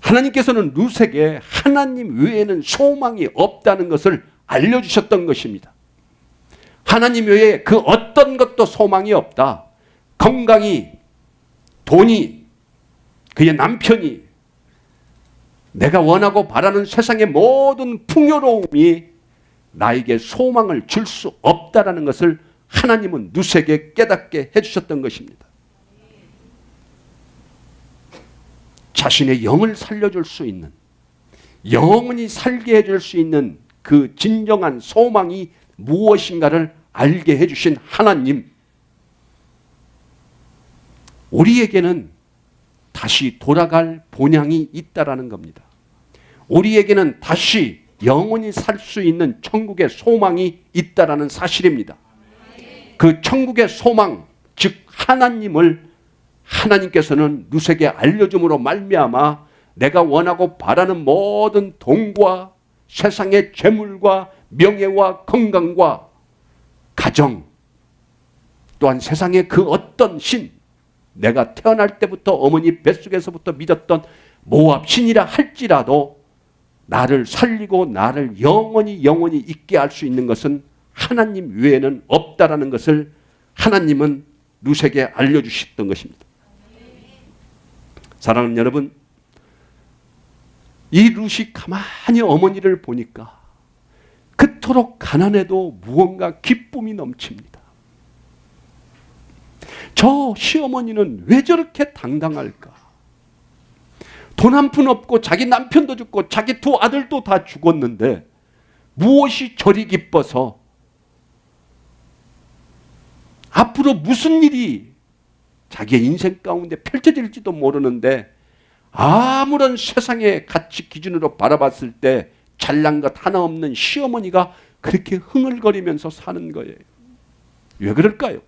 하나님께서는 룻에게 하나님 외에는 소망이 없다는 것을 알려주셨던 것입니다. 하나님 외에 그 어떤 것도 소망이 없다. 건강이, 돈이, 그의 남편이, 내가 원하고 바라는 세상의 모든 풍요로움이 나에게 소망을 줄 수 없다라는 것을 하나님은 룻에게 깨닫게 해주셨던 것입니다. 자신의 영을 살려줄 수 있는, 영원히 살게 해줄 수 있는 그 진정한 소망이 무엇인가를 알게 해주신 하나님, 우리에게는 다시 돌아갈 본향이 있다라는 겁니다. 우리에게는 다시 영원히 살 수 있는 천국의 소망이 있다라는 사실입니다. 그 천국의 소망, 즉 하나님을 하나님께서는 룻에게 알려줌으로 말미암아 내가 원하고 바라는 모든 돈과 세상의 재물과 명예와 건강과 가정, 또한 세상의 그 어떤 신, 내가 태어날 때부터 어머니 뱃속에서부터 믿었던 모압 신이라 할지라도 나를 살리고 나를 영원히 있게 할 수 있는 것은 하나님 외에는 없다라는 것을 하나님은 룻에게 알려주셨던 것입니다. 사랑하는 여러분, 이 룻이 가만히 어머니를 보니까 그토록 가난해도 무언가 기쁨이 넘칩니다. 저 시어머니는 왜 저렇게 당당할까? 돈 한 푼 없고 자기 남편도 죽고 자기 두 아들도 다 죽었는데 무엇이 저리 기뻐서, 앞으로 무슨 일이 자기의 인생 가운데 펼쳐질지도 모르는데 아무런 세상의 가치 기준으로 바라봤을 때 잘난 것 하나 없는 시어머니가 그렇게 흥얼거리면서 사는 거예요. 왜 그럴까요?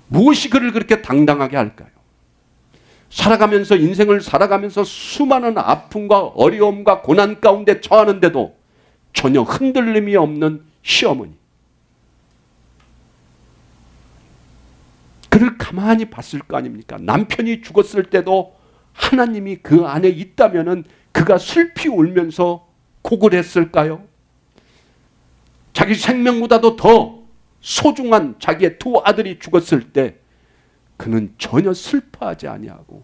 무엇이 그를 그렇게 당당하게 할까요? 살아가면서, 인생을 살아가면서 수많은 아픔과 어려움과 고난 가운데 처하는데도 전혀 흔들림이 없는 시어머니. 그를 가만히 봤을 거 아닙니까? 남편이 죽었을 때도 하나님이 그 안에 있다면은 그가 슬피 울면서 곡을 했을까요? 자기 생명보다도 더 소중한 자기의 두 아들이 죽었을 때 그는 전혀 슬퍼하지 아니하고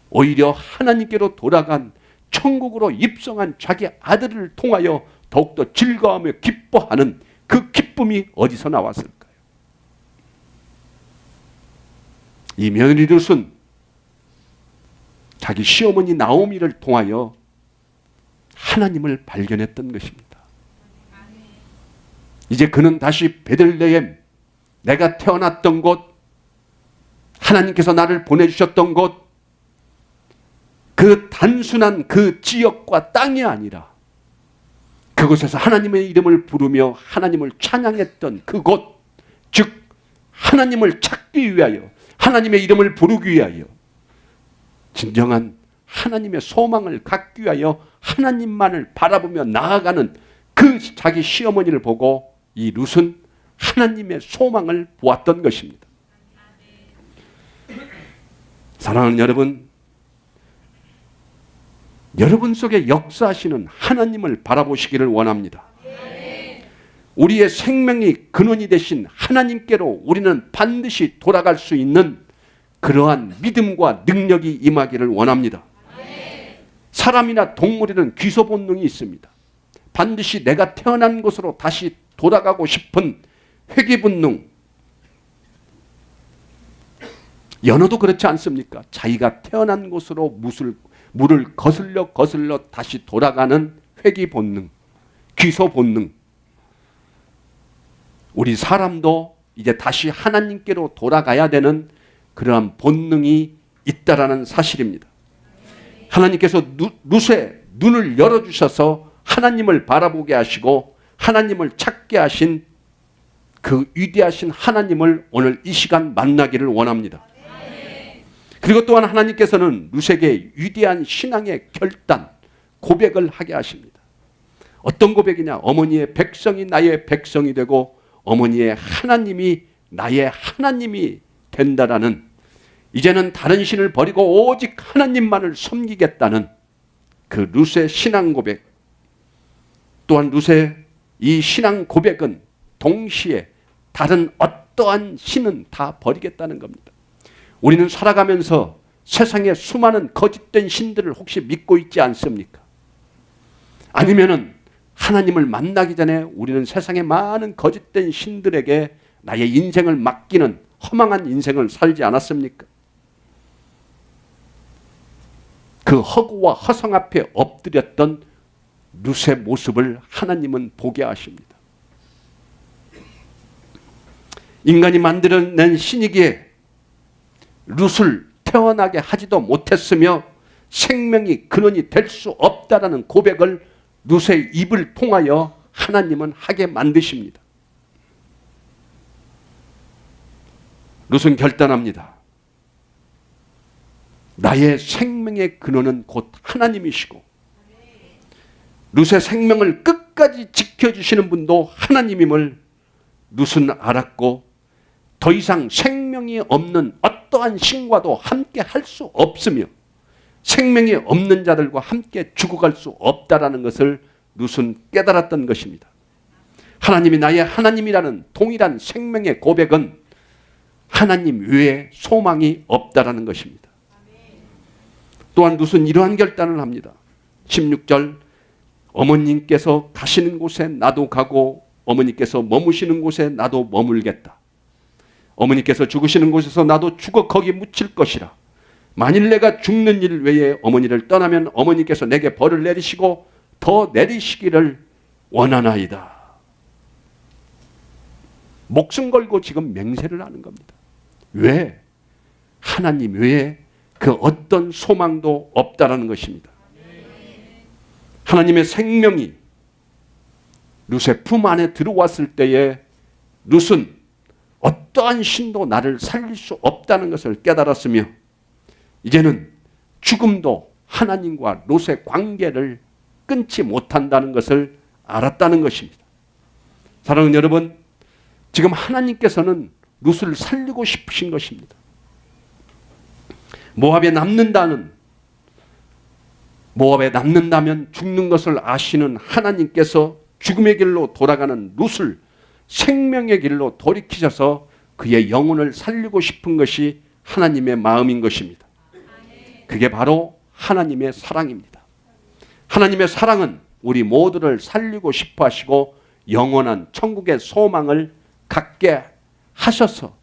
오히려 하나님께로 돌아간, 천국으로 입성한 자기 아들을 통하여 더욱더 즐거워하며 기뻐하는 그 기쁨이 어디서 나왔을까요? 이 며느리 룻은 자기 시어머니 나오미를 통하여 하나님을 발견했던 것입니다. 이제 그는 다시 베들레헴, 내가 태어났던 곳, 하나님께서 나를 보내주셨던 곳, 그 단순한 그 지역과 땅이 아니라 그곳에서 하나님의 이름을 부르며 하나님을 찬양했던 그곳, 즉 하나님을 찾기 위하여, 하나님의 이름을 부르기 위하여, 진정한 하나님의 소망을 갖기 위하여 하나님만을 바라보며 나아가는 그 자기 시어머니를 보고 이 룻은 하나님의 소망을 보았던 것입니다. 사랑하는 여러분, 여러분 속에 역사하시는 하나님을 바라보시기를 원합니다. 우리의 생명이 근원이 되신 하나님께로 우리는 반드시 돌아갈 수 있는 그러한 믿음과 능력이 임하기를 원합니다. 사람이나 동물에는 귀소 본능이 있습니다. 반드시 내가 태어난 곳으로 다시 돌아가고 싶은 회귀 본능. 연어도 그렇지 않습니까? 자기가 태어난 곳으로 물을 거슬러 다시 돌아가는 회귀 본능, 귀소 본능. 우리 사람도 이제 다시 하나님께로 돌아가야 되는 그러한 본능이 있다라는 사실입니다. 하나님께서 룻의 눈을 열어주셔서 하나님을 바라보게 하시고 하나님을 찾게 하신 그 위대하신 하나님을 오늘 이 시간 만나기를 원합니다. 그리고 또한 하나님께서는 룻에게 위대한 신앙의 결단, 고백을 하게 하십니다. 어떤 고백이냐? 어머니의 백성이 나의 백성이 되고 어머니의 하나님이 나의 하나님이 된다라는 이제는 다른 신을 버리고 오직 하나님만을 섬기겠다는 그 룻의 신앙 고백, 또한 룻의 이 신앙 고백은 동시에 다른 어떠한 신은 다 버리겠다는 겁니다. 우리는 살아가면서 세상에 수많은 거짓된 신들을 혹시 믿고 있지 않습니까? 아니면은 하나님을 만나기 전에 우리는 세상의 많은 거짓된 신들에게 나의 인생을 맡기는 허망한 인생을 살지 않았습니까? 그 허구와 허상 앞에 엎드렸던 룻의 모습을 하나님은 보게 하십니다. 인간이 만들어낸 신이기에 룻을 태어나게 하지도 못했으며 생명이 근원이 될 수 없다라는 고백을 룻의 입을 통하여 하나님은 하게 만드십니다. 룻은 결단합니다. 나의 생명의 근원은 곧 하나님이시고 룻의 생명을 끝까지 지켜주시는 분도 하나님임을 룻은 알았고 더 이상 생명이 없는 어떠한 신과도 함께 할 수 없으며 생명이 없는 자들과 함께 죽어갈 수 없다라는 것을 룻은 깨달았던 것입니다. 하나님이 나의 하나님이라는 동일한 생명의 고백은 하나님 외에 소망이 없다라는 것입니다. 또한 룻은 이러한 결단을 합니다. 16절, 어머님께서 가시는 곳에 나도 가고 어머니께서 머무시는 곳에 나도 머물겠다. 어머니께서 죽으시는 곳에서 나도 죽어 거기 묻힐 것이라. 만일 내가 죽는 일 외에 어머니를 떠나면 어머니께서 내게 벌을 내리시고 더 내리시기를 원하나이다. 목숨 걸고 지금 맹세를 하는 겁니다. 왜? 하나님 외에 그 어떤 소망도 없다라는 것입니다. 하나님의 생명이 룻의 품 안에 들어왔을 때에 룻은 어떠한 신도 나를 살릴 수 없다는 것을 깨달았으며 이제는 죽음도 하나님과 룻의 관계를 끊지 못한다는 것을 알았다는 것입니다. 사랑하는 여러분, 지금 하나님께서는 룻을 살리고 싶으신 것입니다. 모압에 남는다면 죽는 것을 아시는 하나님께서 죽음의 길로 돌아가는 룻을 생명의 길로 돌이키셔서 그의 영혼을 살리고 싶은 것이 하나님의 마음인 것입니다. 그게 바로 하나님의 사랑입니다. 하나님의 사랑은 우리 모두를 살리고 싶어 하시고 영원한 천국의 소망을 갖게 하셔서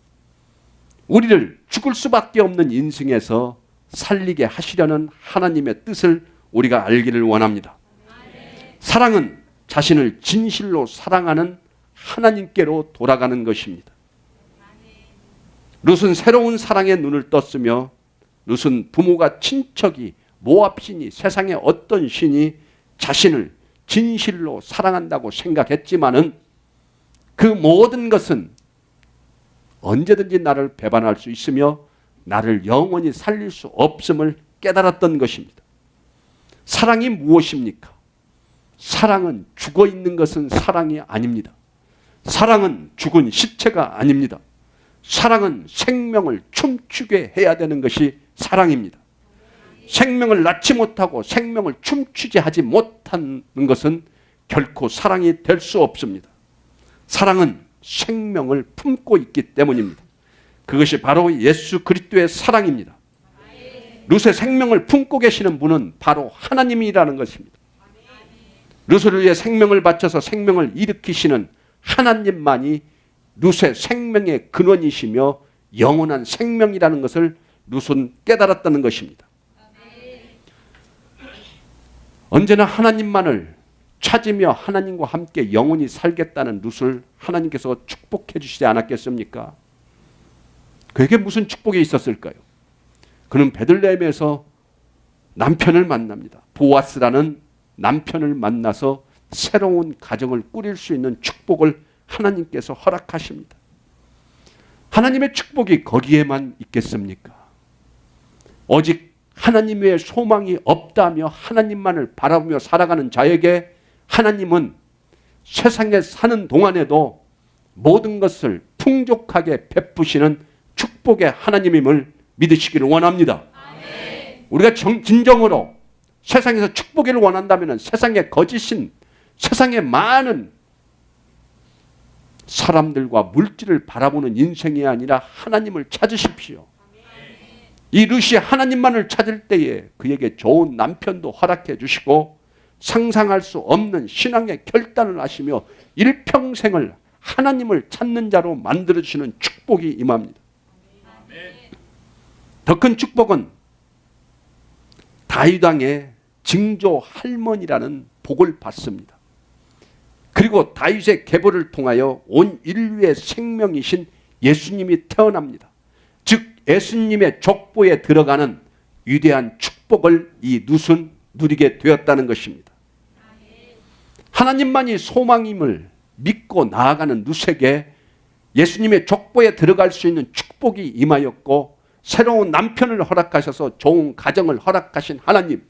우리를 죽을 수밖에 없는 인생에서 살리게 하시려는 하나님의 뜻을 우리가 알기를 원합니다. 사랑은 자신을 진실로 사랑하는 하나님께로 돌아가는 것입니다. 룻은 새로운 사랑에 눈을 떴으며 룻은 부모가 친척이 모압 신이 세상의 어떤 신이 자신을 진실로 사랑한다고 생각했지만은 그 모든 것은 언제든지 나를 배반할 수 있으며 나를 영원히 살릴 수 없음을 깨달았던 것입니다. 사랑이 무엇입니까? 사랑은 죽어 있는 것은 사랑이 아닙니다. 사랑은 죽은 시체가 아닙니다. 사랑은 생명을 춤추게 해야 되는 것이 사랑입니다. 생명을 낳지 못하고 생명을 춤추게 하지 못하는 것은 결코 사랑이 될 수 없습니다. 사랑은 생명을 품고 있기 때문입니다. 그것이 바로 예수 그리스도의 사랑입니다. 룻의 생명을 품고 계시는 분은 바로 하나님이라는 것입니다. 룻을 위해 생명을 바쳐서 생명을 일으키시는 하나님만이 룻의 생명의 근원이시며 영원한 생명이라는 것을 룻은 깨달았다는 것입니다. 언제나 하나님만을 찾으며 하나님과 함께 영원히 살겠다는 룻을 하나님께서 축복해 주시지 않았겠습니까? 그에게 무슨 축복이 있었을까요? 그는 베들레헴에서 남편을 만납니다. 보아스라는 남편을 만나서 새로운 가정을 꾸릴 수 있는 축복을 하나님께서 허락하십니다. 하나님의 축복이 거기에만 있겠습니까? 오직 하나님 외에 소망이 없다며 하나님만을 바라보며 살아가는 자에게 하나님은 세상에 사는 동안에도 모든 것을 풍족하게 베푸시는 축복의 하나님임을 믿으시기를 원합니다. 우리가 진정으로 세상에서 축복을 원한다면 세상의 거짓인 세상의 많은 사람들과 물질을 바라보는 인생이 아니라 하나님을 찾으십시오. 이 룻이 하나님만을 찾을 때에 그에게 좋은 남편도 허락해 주시고 상상할 수 없는 신앙의 결단을 하시며 일평생을 하나님을 찾는 자로 만들어주시는 축복이 임합니다. 더 큰 축복은 다윗 왕의 증조 할머니라는 복을 받습니다. 그리고 다윗의 계보를 통하여 온 인류의 생명이신 예수님이 태어납니다. 즉 예수님의 족보에 들어가는 위대한 축복을 이 룻은 누리게 되었다는 것입니다. 하나님만이 소망임을 믿고 나아가는 룻에게 예수님의 족보에 들어갈 수 있는 축복이 임하였고 새로운 남편을 허락하셔서 좋은 가정을 허락하신 하나님,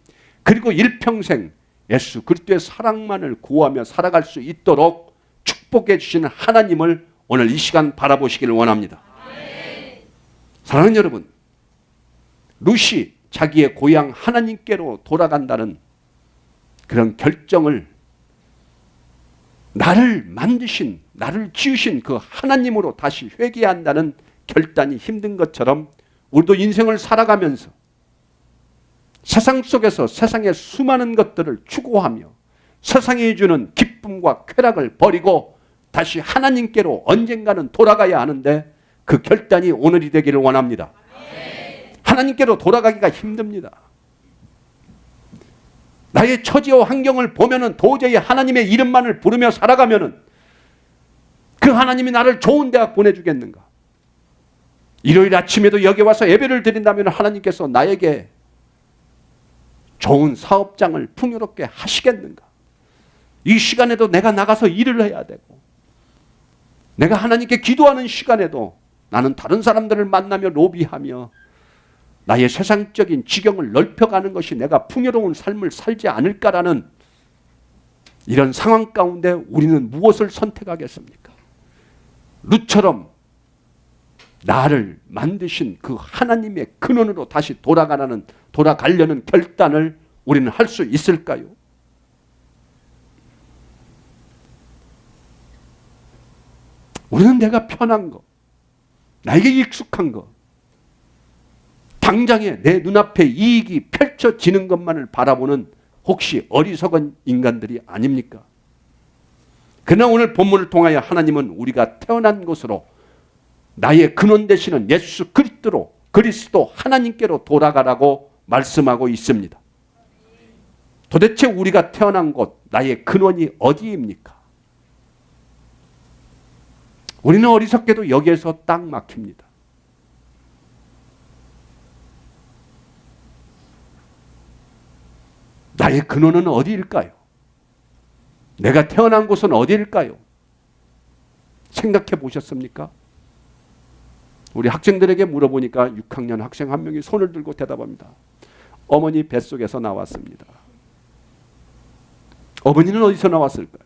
그리고 일평생 예수 그리스도의 사랑만을 구하며 살아갈 수 있도록 축복해 주시는 하나님을 오늘 이 시간 바라보시기를 원합니다. 사랑하는 여러분, 룻이 자기의 고향 하나님께로 돌아간다는 그런 결정을 나를 만드신, 나를 지으신 그 하나님으로 다시 회개한다는 결단이 힘든 것처럼 우리도 인생을 살아가면서 세상 속에서 세상의 수많은 것들을 추구하며 세상이 주는 기쁨과 쾌락을 버리고 다시 하나님께로 언젠가는 돌아가야 하는데 그 결단이 오늘이 되기를 원합니다. 하나님께로 돌아가기가 힘듭니다. 나의 처지와 환경을 보면은 도저히 하나님의 이름만을 부르며 살아가면은 그 하나님이 나를 좋은 대학 보내주겠는가? 일요일 아침에도 여기 와서 예배를 드린다면 하나님께서 나에게 좋은 사업장을 풍요롭게 하시겠는가? 이 시간에도 내가 나가서 일을 해야 되고 내가 하나님께 기도하는 시간에도 나는 다른 사람들을 만나며 로비하며 나의 세상적인 지경을 넓혀가는 것이 내가 풍요로운 삶을 살지 않을까라는 이런 상황 가운데 우리는 무엇을 선택하겠습니까? 룻처럼 나를 만드신 그 하나님의 근원으로 다시 돌아가려는 결단을 우리는 할 수 있을까요? 우리는 내가 편한 거, 나에게 익숙한 거, 당장에 내 눈앞에 이익이 펼쳐지는 것만을 바라보는 혹시 어리석은 인간들이 아닙니까? 그러나 오늘 본문을 통하여 하나님은 우리가 태어난 곳으로 나의 근원 되시는 예수 그리스도 하나님께로 돌아가라고 말씀하고 있습니다. 도대체 우리가 태어난 곳, 나의 근원이 어디입니까? 우리는 어리석게도 여기에서 딱 막힙니다. 나의 근원은 어디일까요? 내가 태어난 곳은 어디일까요? 생각해 보셨습니까? 우리 학생들에게 물어보니까 6학년 학생 한 명이 손을 들고 대답합니다. 어머니 뱃속에서 나왔습니다. 어머니는 어디서 나왔을까요?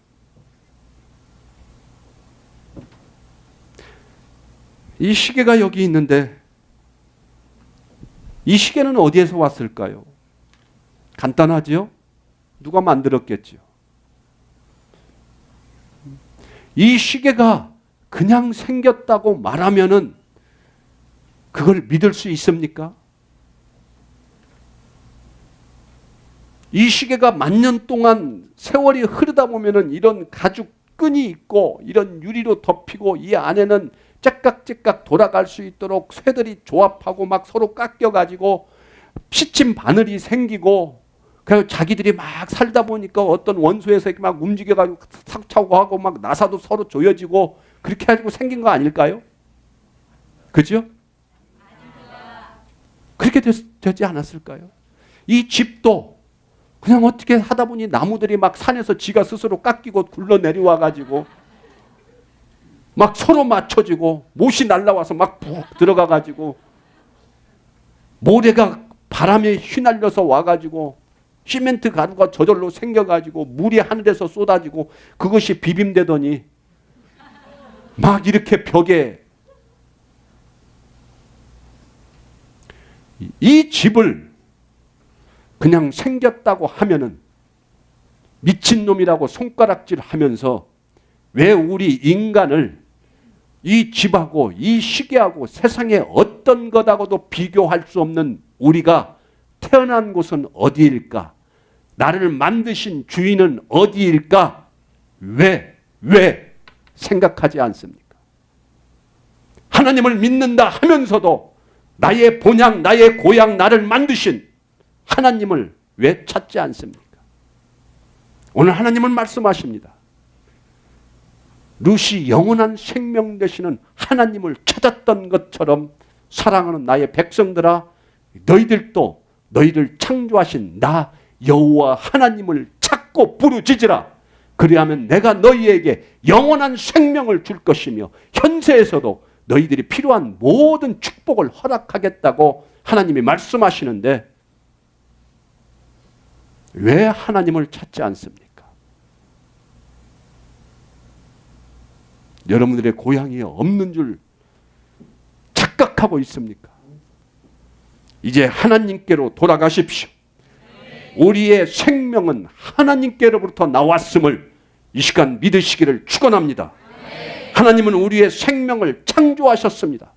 이 시계가 여기 있는데 이 시계는 어디에서 왔을까요? 간단하지요? 누가 만들었겠지요? 이 시계가 그냥 생겼다고 말하면은 그걸 믿을 수 있습니까? 이 시계가 만년 동안 세월이 흐르다 보면은 이런 가죽 끈이 있고 이런 유리로 덮이고 이 안에는 째깍째깍 돌아갈 수 있도록 쇠들이 조합하고 막 서로 깎여가지고 피침 바늘이 생기고 그래서 자기들이 막 살다 보니까 어떤 원소에서 이렇게 막 움직여가지고 삭차고 하고 막 나사도 서로 조여지고 그렇게 해가지고 생긴 거 아닐까요? 그죠? 그렇게 되지 않았을까요? 이 집도 그냥 어떻게 하다 보니 나무들이 막 산에서 지가 스스로 깎이고 굴러 내려와가지고 막 서로 맞춰지고 못이 날라와서 막 푹 들어가가지고 모래가 바람에 휘날려서 와가지고 시멘트 가루가 저절로 생겨가지고 물이 하늘에서 쏟아지고 그것이 비빔되더니 막 이렇게 벽에 이 집을 그냥 생겼다고 하면은 미친놈이라고 손가락질 하면서 왜 우리 인간을 이 집하고 이 시계하고 세상의 어떤 것하고도 비교할 수 없는 우리가 태어난 곳은 어디일까? 나를 만드신 주인은 어디일까? 왜 생각하지 않습니까? 하나님을 믿는다 하면서도 나의 본향, 나의 고향, 나를 만드신 하나님을 왜 찾지 않습니까? 오늘 하나님은 말씀하십니다. 룻이 영원한 생명 되시는 하나님을 찾았던 것처럼 사랑하는 나의 백성들아, 너희들도 너희를 창조하신 나 여호와 하나님을 찾고 부르짖으라. 그리하면 내가 너희에게 영원한 생명을 줄 것이며 현세에서도 너희들이 필요한 모든 축복을 허락하겠다고 하나님이 말씀하시는데 왜 하나님을 찾지 않습니까? 여러분들의 고향이 없는 줄 착각하고 있습니까? 이제 하나님께로 돌아가십시오. 우리의 생명은 하나님께로부터 나왔음을 이 시간 믿으시기를 축원합니다. 하나님은 우리의 생명을 창조하셨습니다.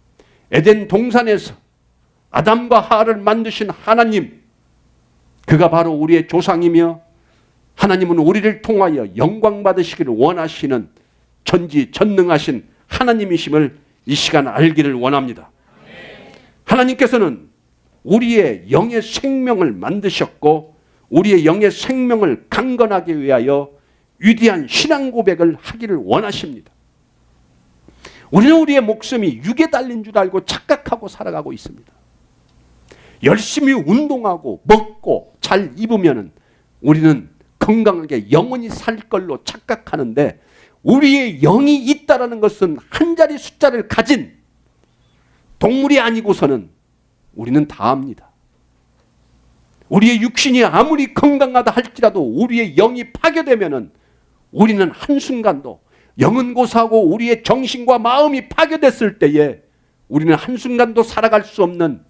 에덴 동산에서 아담과 하와를 만드신 하나님, 그가 바로 우리의 조상이며 하나님은 우리를 통하여 영광 받으시기를 원하시는 전지전능하신 하나님이심을 이 시간 알기를 원합니다. 하나님께서는 우리의 영의 생명을 만드셨고 우리의 영의 생명을 강건하게 위하여 위대한 신앙 고백을 하기를 원하십니다. 우리는 우리의 목숨이 육에 달린 줄 알고 착각하고 살아가고 있습니다. 열심히 운동하고 먹고 잘 입으면 우리는 건강하게 영원히 살 걸로 착각하는데 우리의 영이 있다라는 것은 한 자리 숫자를 가진 동물이 아니고서는 우리는 다 압니다. 우리의 육신이 아무리 건강하다 할지라도 우리의 영이 파괴되면은 우리는 한순간도 영은 고사하고 우리의 정신과 마음이 파괴됐을 때에 우리는 한순간도 살아갈 수 없는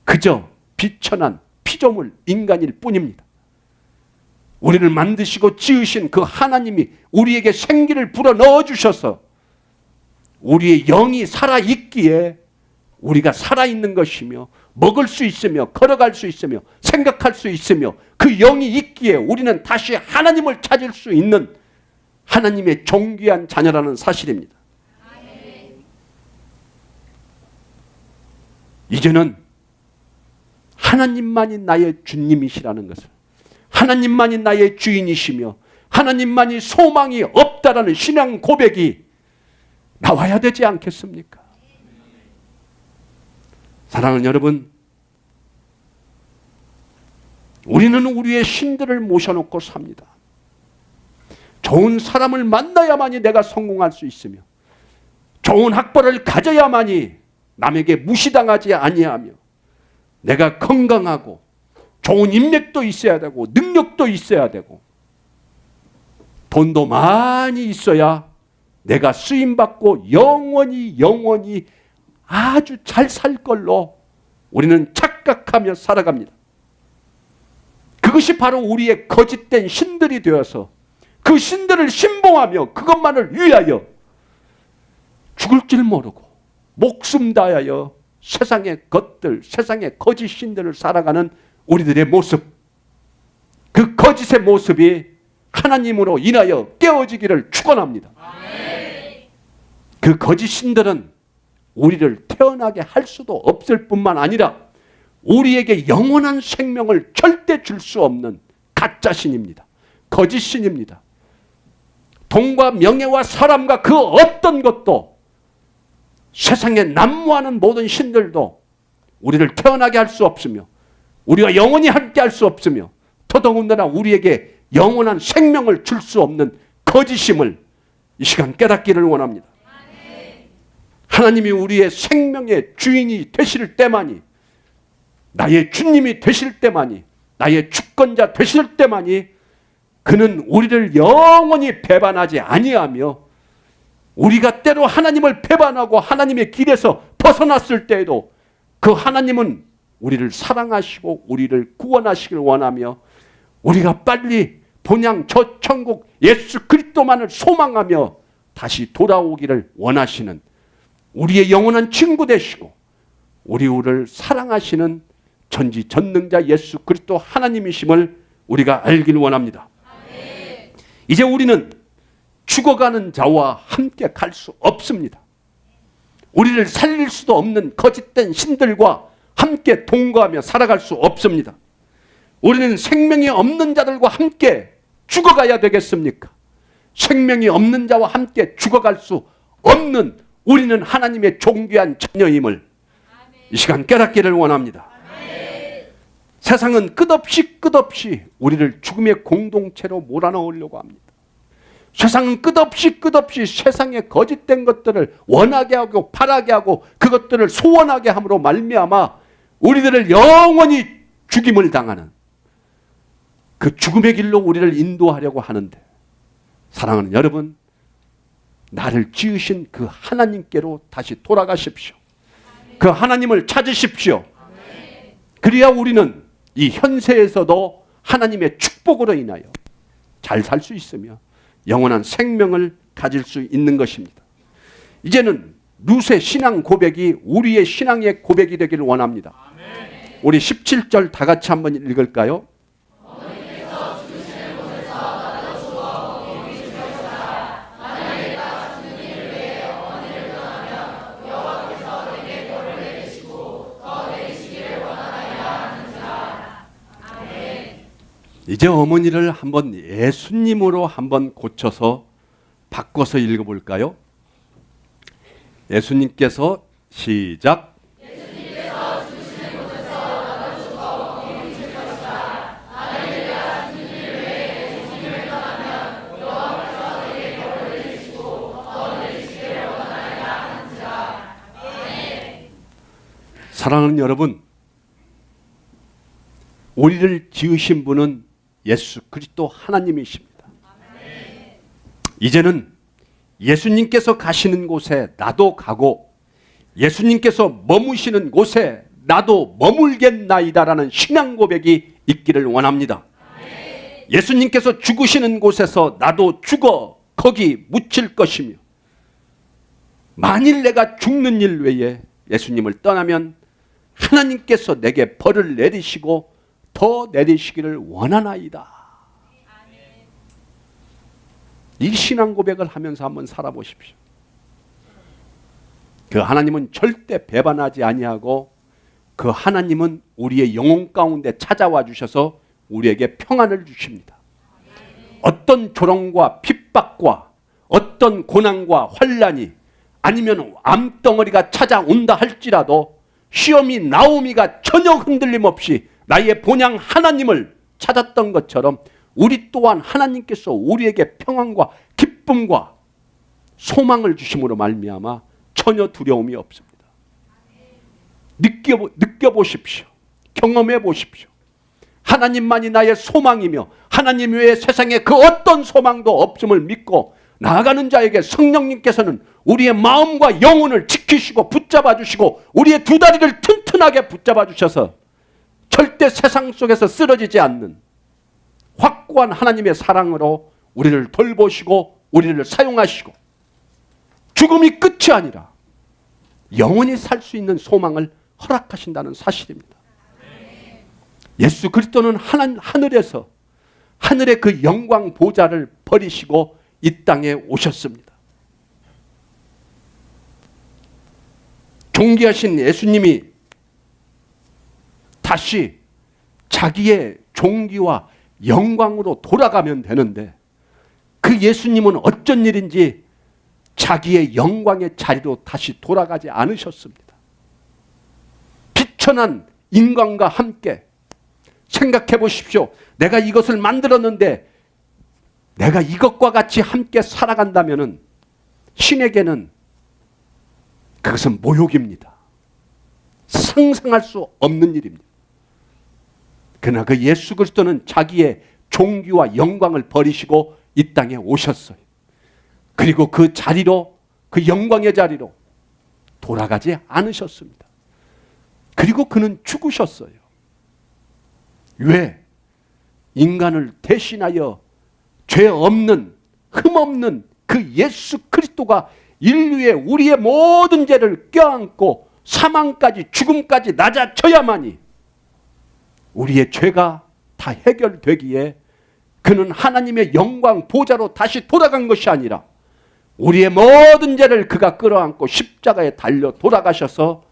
그저 비천한 피조물 인간일 뿐입니다. 우리를 만드시고 지으신 그 하나님이 우리에게 생기를 불어넣어 주셔서 우리의 영이 살아있기에 우리가 살아있는 것이며 먹을 수 있으며 걸어갈 수 있으며 생각할 수 있으며 그 영이 있기에 우리는 다시 하나님을 찾을 수 있는 하나님의 존귀한 자녀라는 사실입니다. 이제는 하나님만이 나의 주님이시라는 것을, 하나님만이 나의 주인이시며 하나님만이 소망이 없다라는 신앙 고백이 나와야 되지 않겠습니까? 사랑하는 여러분, 우리는 우리의 신들을 모셔놓고 삽니다. 좋은 사람을 만나야만이 내가 성공할 수 있으며 좋은 학벌을 가져야만이 남에게 무시당하지 아니하며 내가 건강하고 좋은 인맥도 있어야 되고 능력도 있어야 되고 돈도 많이 있어야 내가 쓰임받고 영원히 아주 잘 살 걸로 우리는 착각하며 살아갑니다. 그것이 바로 우리의 거짓된 신들이 되어서 그 신들을 신봉하며 그것만을 위하여 죽을 줄 모르고 목숨 다하여 세상의 것들, 세상의 거짓 신들을 살아가는 우리들의 모습, 그 거짓의 모습이 하나님으로 인하여 깨어지기를 축원합니다. 그 거짓 신들은 우리를 태어나게 할 수도 없을 뿐만 아니라 우리에게 영원한 생명을 절대 줄 수 없는 가짜 신입니다. 거짓 신입니다. 돈과 명예와 사람과 그 어떤 것도 세상에 난무하는 모든 신들도 우리를 태어나게 할 수 없으며 우리가 영원히 함께 할 수 없으며 더더군다나 우리에게 영원한 생명을 줄 수 없는 거짓임을 이 시간 깨닫기를 원합니다. 하나님이 우리의 생명의 주인이 되실 때만이, 나의 주님이 되실 때만이, 나의 주권자 되실 때만이 그는 우리를 영원히 배반하지 아니하며 우리가 때로 하나님을 배반하고 하나님의 길에서 벗어났을 때에도 그 하나님은 우리를 사랑하시고 우리를 구원하시길 원하며 우리가 빨리 본향 저 천국 예수 그리스도만을 소망하며 다시 돌아오기를 원하시는 우리의 영원한 친구 되시고 우리를 사랑하시는 전지전능자 예수 그리스도 하나님이심을 우리가 알길 원합니다. 아멘. 이제 우리는 죽어가는 자와 함께 갈 수 없습니다. 우리를 살릴 수도 없는 거짓된 신들과 함께 동거하며 살아갈 수 없습니다. 우리는 생명이 없는 자들과 함께 죽어가야 되겠습니까? 생명이 없는 자와 함께 죽어갈 수 없는 우리는 하나님의 존귀한 자녀임을 이 시간 깨닫기를 원합니다. 세상은 끝없이 우리를 죽음의 공동체로 몰아넣으려고 합니다. 세상은 끝없이 세상의 거짓된 것들을 원하게 하고 바라게 하고 그것들을 소원하게 함으로 말미암아 우리들을 영원히 죽임을 당하는 그 죽음의 길로 우리를 인도하려고 하는데, 사랑하는 여러분, 나를 지으신 그 하나님께로 다시 돌아가십시오. 그 하나님을 찾으십시오. 그래야 우리는 이 현세에서도 하나님의 축복으로 인하여 잘 살 수 있으며 영원한 생명을 가질 수 있는 것입니다. 이제는 룻의 신앙 고백이 우리의 신앙의 고백이 되기를 원합니다. 우리 17절 다 같이 한번 읽을까요? 이제 어머니를 한번 예수님으로 한번 고쳐서 바꿔서 읽어볼까요? 예수님께서 시작. 예수님께서 주시는 곳에서 나도 죽어 어머니 주실 것이다. 할렐루야. 주님 외에 예수님을 떠나면 여호와께서 내게 벌을 내리시고 더 내리시기를 원하나이다 하는지라. 아멘. 사랑하는 여러분, 우리를 지으신 분은 예수 그리스도 하나님이십니다. 아멘. 이제는 예수님께서 가시는 곳에 나도 가고 예수님께서 머무시는 곳에 나도 머물겠나이다라는 신앙 고백이 있기를 원합니다. 아멘. 예수님께서 죽으시는 곳에서 나도 죽어 거기 묻힐 것이며, 만일 내가 죽는 일 외에 예수님을 떠나면 하나님께서 내게 벌을 내리시고 더 내리시기를 원하나이다. 이 신앙 고백을 하면서 한번 살아보십시오. 그 하나님은 절대 배반하지 아니하고 그 하나님은 우리의 영혼 가운데 찾아와 주셔서 우리에게 평안을 주십니다. 어떤 조롱과 핍박과 어떤 고난과 환난이 아니면 암덩어리가 찾아온다 할지라도 시험이 나오미가 전혀 흔들림 없이 나의 본향 하나님을 찾았던 것처럼 우리 또한 하나님께서 우리에게 평안과 기쁨과 소망을 주심으로 말미암아 전혀 두려움이 없습니다. 느껴보십시오. 경험해 보십시오. 하나님만이 나의 소망이며 하나님 외에 세상에 그 어떤 소망도 없음을 믿고 나아가는 자에게 성령님께서는 우리의 마음과 영혼을 지키시고 붙잡아 주시고 우리의 두 다리를 튼튼하게 붙잡아 주셔서 절대 세상 속에서 쓰러지지 않는 확고한 하나님의 사랑으로 우리를 돌보시고 우리를 사용하시고 죽음이 끝이 아니라 영원히 살 수 있는 소망을 허락하신다는 사실입니다. 예수 그리스도는 하늘에서 하늘의 그 영광 보좌를 버리시고 이 땅에 오셨습니다. 존귀하신 예수님이 다시 자기의 존귀와 영광으로 돌아가면 되는데 그 예수님은 어쩐 일인지 자기의 영광의 자리로 다시 돌아가지 않으셨습니다. 비천한 인간과 함께 생각해 보십시오. 내가 이것을 만들었는데 내가 이것과 같이 함께 살아간다면 신에게는 그것은 모욕입니다. 상상할 수 없는 일입니다. 그러나 그 예수 그리스도는 자기의 존귀와 영광을 버리시고 이 땅에 오셨어요. 그리고 그 자리로, 그 영광의 자리로 돌아가지 않으셨습니다. 그리고 그는 죽으셨어요. 왜? 인간을 대신하여 죄 없는, 흠 없는 그 예수 그리스도가 인류의 우리의 모든 죄를 껴안고 사망까지 죽음까지 낮아져야만이 우리의 죄가 다 해결되기에 그는 하나님의 영광 보좌로 다시 돌아간 것이 아니라 우리의 모든 죄를 그가 끌어안고 십자가에 달려 돌아가셔서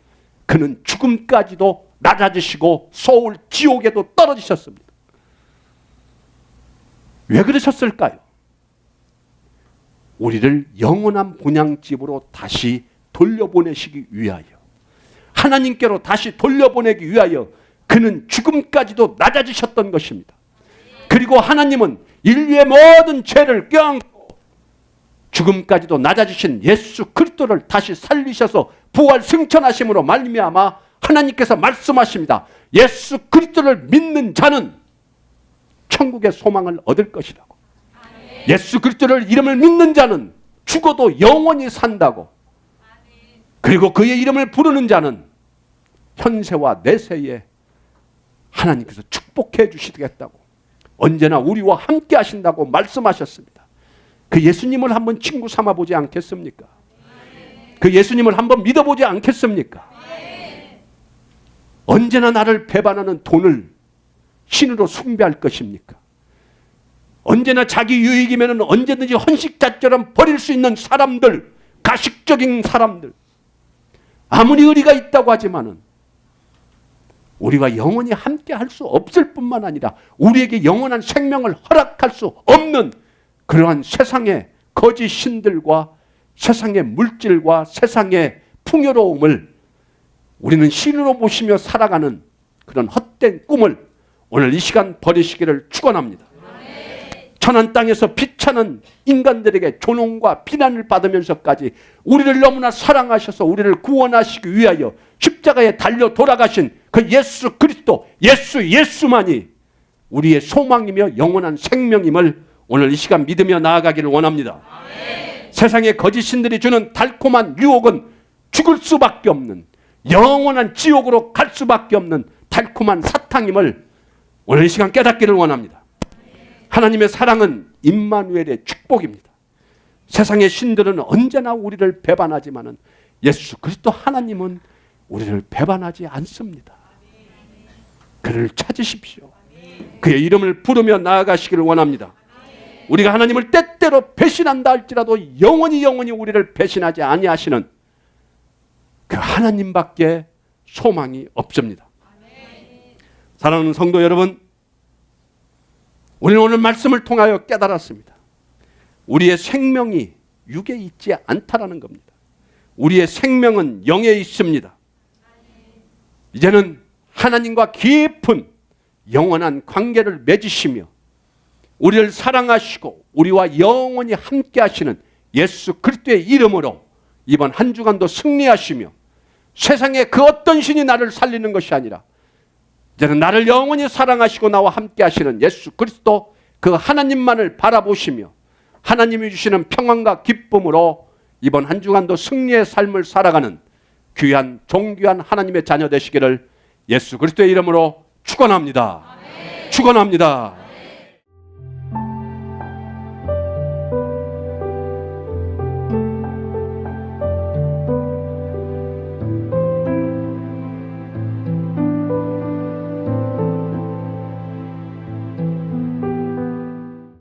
그는 죽음까지도 낮아지시고 소울 지옥에도 떨어지셨습니다. 왜 그러셨을까요? 우리를 영원한 본향집으로 다시 돌려보내시기 위하여, 하나님께로 다시 돌려보내기 위하여 그는 죽음까지도 낮아지셨던 것입니다. 그리고 하나님은 인류의 모든 죄를 껴안고 죽음까지도 낮아지신 예수 그리스도를 다시 살리셔서 부활 승천하심으로 말미암아 하나님께서 말씀하십니다. 예수 그리스도를 믿는 자는 천국의 소망을 얻을 것이라고. 예수 그리스도를 이름을 믿는 자는 죽어도 영원히 산다고. 그리고 그의 이름을 부르는 자는 현세와 내세에 하나님께서 축복해 주시겠다고, 언제나 우리와 함께 하신다고 말씀하셨습니다. 그 예수님을 한번 친구 삼아 보지 않겠습니까? 그 예수님을 한번 믿어보지 않겠습니까? 언제나 나를 배반하는 돈을 신으로 숭배할 것입니까? 언제나 자기 유익이면 언제든지 헌식자처럼 버릴 수 있는 사람들, 가식적인 사람들, 아무리 의리가 있다고 하지만은 우리와 영원히 함께 할 수 없을 뿐만 아니라 우리에게 영원한 생명을 허락할 수 없는 그러한 세상의 거짓 신들과 세상의 물질과 세상의 풍요로움을 우리는 신으로 보시며 살아가는 그런 헛된 꿈을 오늘 이 시간 버리시기를 축원합니다. 천한 땅에서 비참한 인간들에게 조롱과 비난을 받으면서까지 우리를 너무나 사랑하셔서 우리를 구원하시기 위하여 십자가에 달려 돌아가신 그 예수 그리스도, 예수만이 우리의 소망이며 영원한 생명임을 오늘 이 시간 믿으며 나아가기를 원합니다. 세상의 거짓 신들이 주는 달콤한 유혹은 죽을 수밖에 없는, 영원한 지옥으로 갈 수밖에 없는 달콤한 사탕임을 오늘 이 시간 깨닫기를 원합니다. 하나님의 사랑은 임마누엘의 축복입니다. 세상의 신들은 언제나 우리를 배반하지만은 예수 그리스도 하나님은 우리를 배반하지 않습니다. 그를 찾으십시오. 그의 이름을 부르며 나아가시기를 원합니다. 우리가 하나님을 때때로 배신한다 할지라도 영원히 우리를 배신하지 아니하시는 그 하나님밖에 소망이 없습니다. 사랑하는 성도 여러분, 우리는 오늘 말씀을 통하여 깨달았습니다. 우리의 생명이 육에 있지 않다라는 겁니다. 우리의 생명은 영에 있습니다. 이제는 하나님과 깊은 영원한 관계를 맺으시며 우리를 사랑하시고 우리와 영원히 함께 하시는 예수 그리스도의 이름으로 이번 한 주간도 승리하시며 세상에 그 어떤 신이 나를 살리는 것이 아니라 이제는 나를 영원히 사랑하시고 나와 함께 하시는 예수 그리스도 그 하나님만을 바라보시며 하나님이 주시는 평안과 기쁨으로 이번 한 주간도 승리의 삶을 살아가는 귀한 존귀한 하나님의 자녀 되시기를 예수 그리스도의 이름으로 축원합니다. 축원합니다.